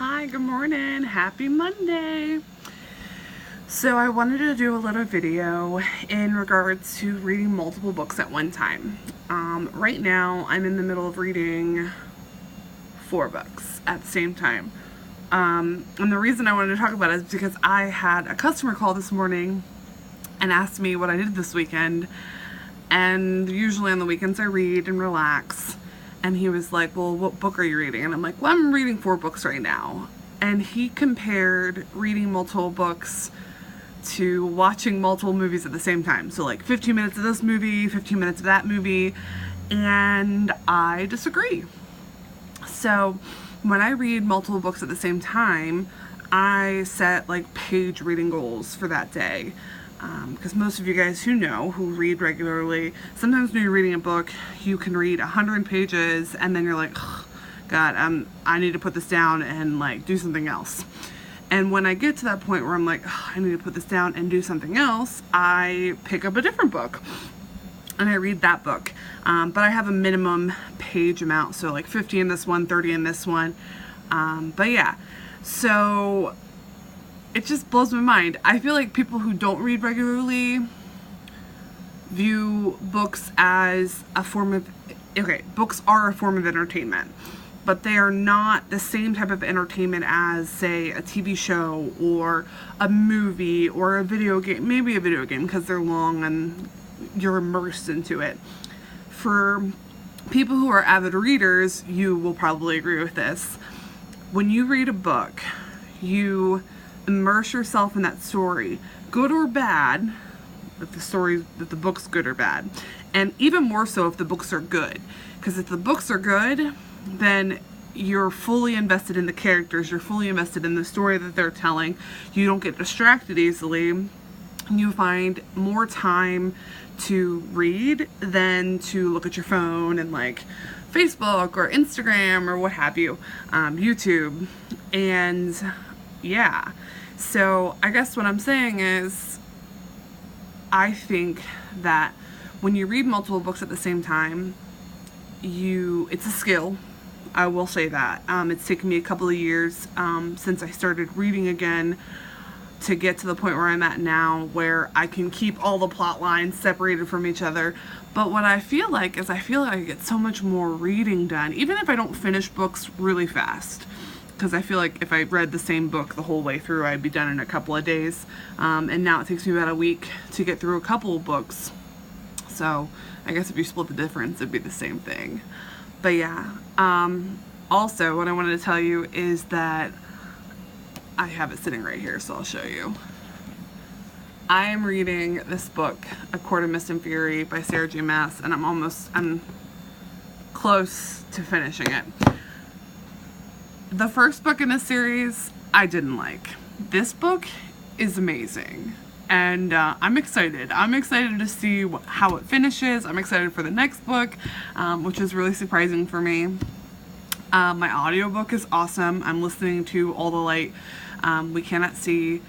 Hi, good morning. Happy Monday. So I wanted to do a little video in regards to reading multiple books at one time. Right now, I'm in the middle of reading 4 books at the same time. And the reason I wanted to talk about it is because I had a customer call this morning and asked me what I did this weekend. And usually on the weekends I read and relax. And he was like, well, what book are you reading? And I'm like, well, I'm reading 4 books right now. And he compared reading multiple books to watching multiple movies at the same time. So like 15 minutes of this movie, 15 minutes of that movie. And I disagree. So when I read multiple books at the same time, I set like page reading goals for that day. Because most of you guys who read regularly, sometimes when you're reading a book, you can read 100 pages and then you're like, God, I need to put this down and like do something else. And when I get to that point where I'm like, I need to put this down and do something else, I pick up a different book and I read that book. But I have a minimum page amount, so like 50 in this one, 30 in this one. But yeah, so it just blows my mind. I feel like people who don't read regularly view books as a form of, books are a form of entertainment, but they are not the same type of entertainment as, say, a TV show or a movie or a video game. Maybe a video game because they're long and you're immersed into it. For people who are avid readers, you will probably agree with this. When you read a book, you immerse yourself in that story, good or bad, if the book's good or bad, and even more so if the books are good. Because if the books are good, then you're fully invested in the characters, you're fully invested in the story that they're telling, you don't get distracted easily, you find more time to read than to look at your phone and like Facebook or Instagram or what have you, YouTube. And yeah, so I guess what I'm saying is I think that when you read multiple books at the same time, it's a skill. I will say that. It's taken me a couple of years since I started reading again to get to the point where I'm at now, where I can keep all the plot lines separated from each other. But what I feel like is I get so much more reading done, even if I don't finish books really fast. Because I feel like if I read the same book the whole way through, I'd be done in a couple of days. And now it takes me about a week to get through a couple of books. So I guess if you split the difference, it'd be the same thing. But yeah. Also, what I wanted to tell you is that I have it sitting right here, so I'll show you. I am reading this book, A Court of Mist and Fury by Sarah J. Maas, and I'm close to finishing it. The first book in this series, I didn't like. This book is amazing, and I'm excited. I'm excited to see how it finishes. I'm excited for the next book, which is really surprising for me. My audiobook is awesome. I'm listening to All the Light We Cannot See,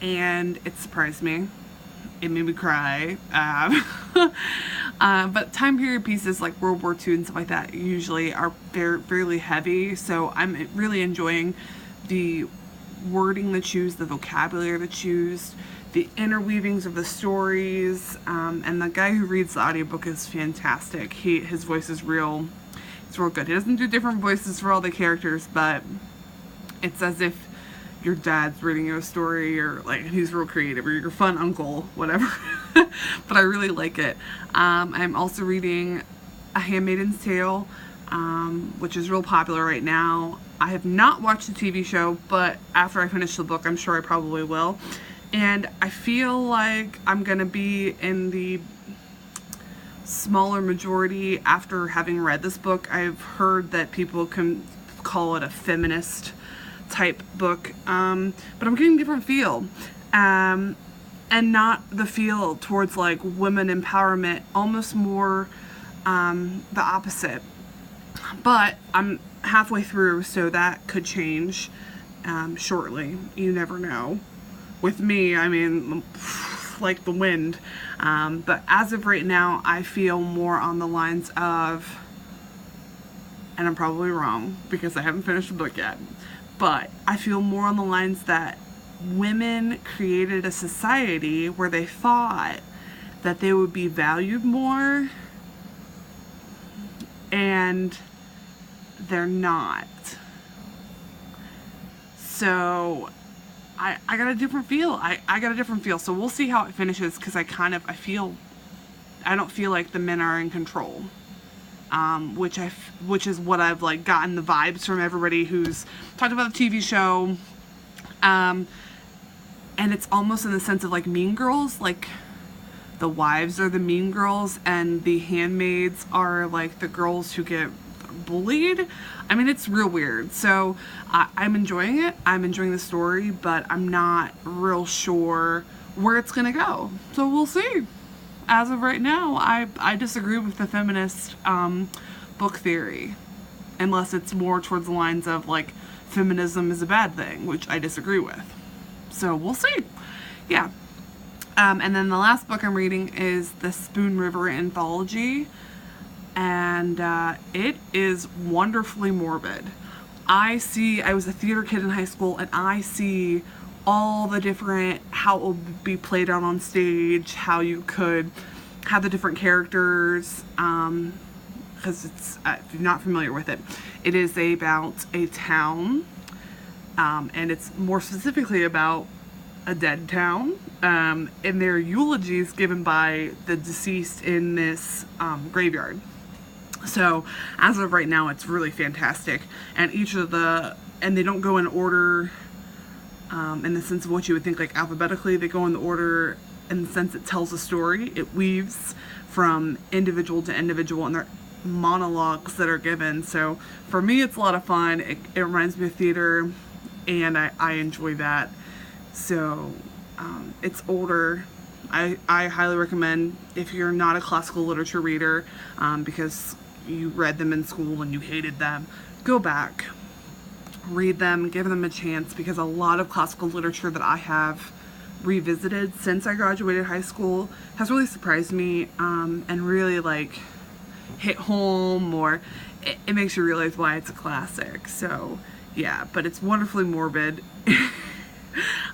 and it surprised me. It made me cry. But time period pieces like World War II and stuff like that usually are fairly heavy, so I'm really enjoying the wording that's used, the vocabulary that's used, the interweavings of the stories, and the guy who reads the audiobook is fantastic. His voice is it's real good. He doesn't do different voices for all the characters, but it's as if your dad's reading you a story, or like he's real creative, or your fun uncle, whatever. But I really like it. I'm also reading A Handmaid's Tale, which is real popular right now. I have not watched the TV show, but after I finish the book, I'm sure I probably will. And I feel like I'm gonna be in the smaller majority after having read this book. I've heard that people can call it a feminist type book, but I'm getting a different feel, and not the feel towards like women empowerment, almost more the opposite. But I'm halfway through, so that could change shortly. You never know. With me, I mean, like the wind. But as of right now, I feel more on the lines of, and I'm probably wrong because I haven't finished the book yet, But I feel more on the lines that women created a society where they thought that they would be valued more, and they're not. So I got a different feel. I got a different feel. So we'll see how it finishes, because I don't feel like the men are in control. Which is what I've like gotten the vibes from everybody who's talked about the TV show. And it's almost in the sense of like Mean Girls, like the wives are the mean girls and the handmaids are like the girls who get bullied. I mean, it's real weird. So I'm enjoying it. I'm enjoying the story, but I'm not real sure where it's gonna go. So we'll see. As of right now, I disagree with the feminist book theory, unless it's more towards the lines of like feminism is a bad thing, which I disagree with. So we'll see. Yeah. And then the last book I'm reading is the Spoon River Anthology, and it is wonderfully morbid. I was a theater kid in high school, and I see all the different, how it will be played out on stage, how you could have the different characters, because it's, if you're not familiar with it, it is about a town, and it's more specifically about a dead town, and their eulogies given by the deceased in this graveyard. So as of right now, it's really fantastic, and and they don't go in order in the sense of what you would think like alphabetically. They go in the order in the sense it tells a story. It weaves from individual to individual, and they're monologues that are given. So for me, it's a lot of fun. It reminds me of theater, and I enjoy that. So it's older. I highly recommend, if you're not a classical literature reader, because you read them in school and you hated them, go back, read them, give them a chance, because a lot of classical literature that I have revisited since I graduated high school has really surprised me, and really like hit home, or it makes you realize why it's a classic. So yeah, but it's wonderfully morbid and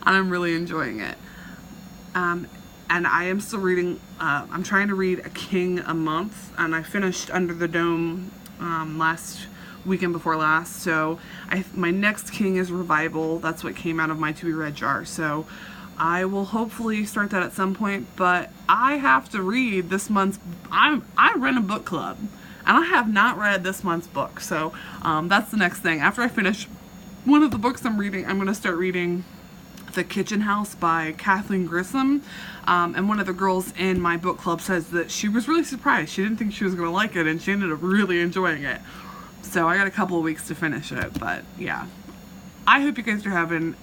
I'm really enjoying it. And I am still reading, I'm trying to read A King a month, and I finished Under the Dome last weekend before last. So my next King is Revival. That's what came out of my to be read jar. So I will hopefully start that at some point, but I have to read this month's, I run a book club, and I have not read this month's book. So that's the next thing. After I finish one of the books I'm reading, I'm going to start reading The Kitchen House by Kathleen Grissom. And one of the girls in my book club says that she was really surprised. She didn't think she was going to like it, and she ended up really enjoying it. So I got a couple of weeks to finish it, but yeah. I hope you guys are having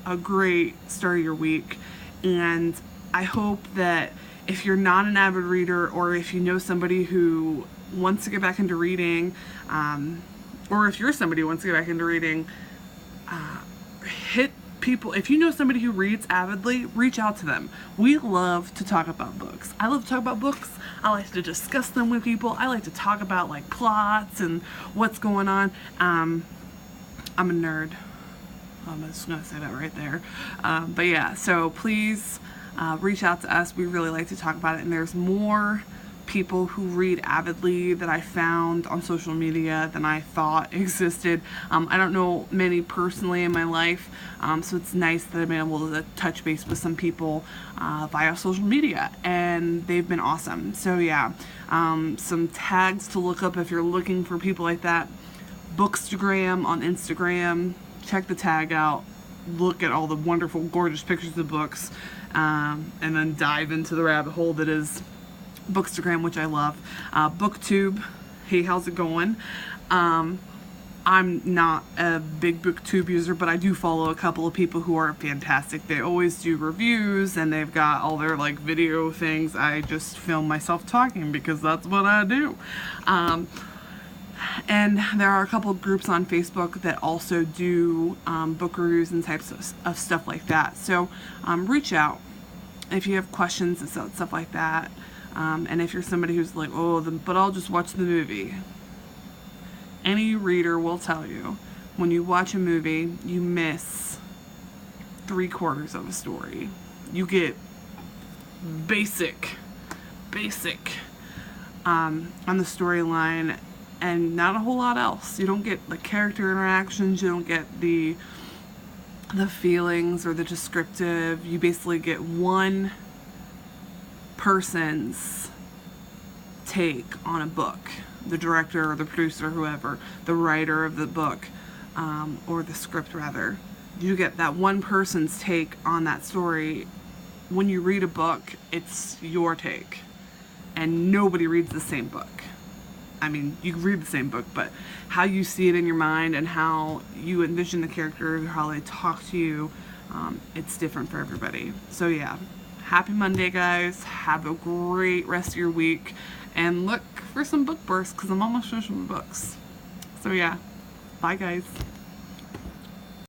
a great start of your week, and I hope that if you're not an avid reader, or if you know somebody who wants to get back into reading, or if you're somebody who wants to get back into reading, hit people. If you know somebody who reads avidly, reach out to them. We love to talk about books. I love to talk about books. I like to discuss them with people. I like to talk about like plots and what's going on. I'm a nerd. I'm just gonna say that right there. But yeah, so please reach out to us. We really like to talk about it, and there's more people who read avidly that I found on social media than I thought existed. I don't know many personally in my life, so it's nice that I've been able to touch base with some people via social media, and they've been awesome. So yeah, some tags to look up if you're looking for people like that. Bookstagram on Instagram. Check the tag out. Look at all the wonderful, gorgeous pictures of books, and then dive into the rabbit hole that is Bookstagram, which I love. Booktube, hey, how's it going? I'm not a big Booktube user, but I do follow a couple of people who are fantastic. They always do reviews, and they've got all their like video things. I just film myself talking because that's what I do. And there are a couple of groups on Facebook that also do book reviews and types of stuff like that. So reach out if you have questions and stuff like that. And if you're somebody who's like, oh, but I'll just watch the movie. Any reader will tell you When you watch a movie, you miss 3/4 of a story. You get basic on the storyline and not a whole lot else. You don't get the character interactions, you don't get the feelings or the descriptive. You basically get one person's take on a book, the director or the producer, whoever, the writer of the book, or the script rather. You get that one person's take on that story. When you read a book, it's your take, and nobody reads the same book. I mean, you can read the same book, but how you see it in your mind and how you envision the character, how they talk to you, it's different for everybody. So yeah, happy Monday, guys. Have a great rest of your week, and look for some book bursts because I'm almost finished with my books. So yeah, bye, guys.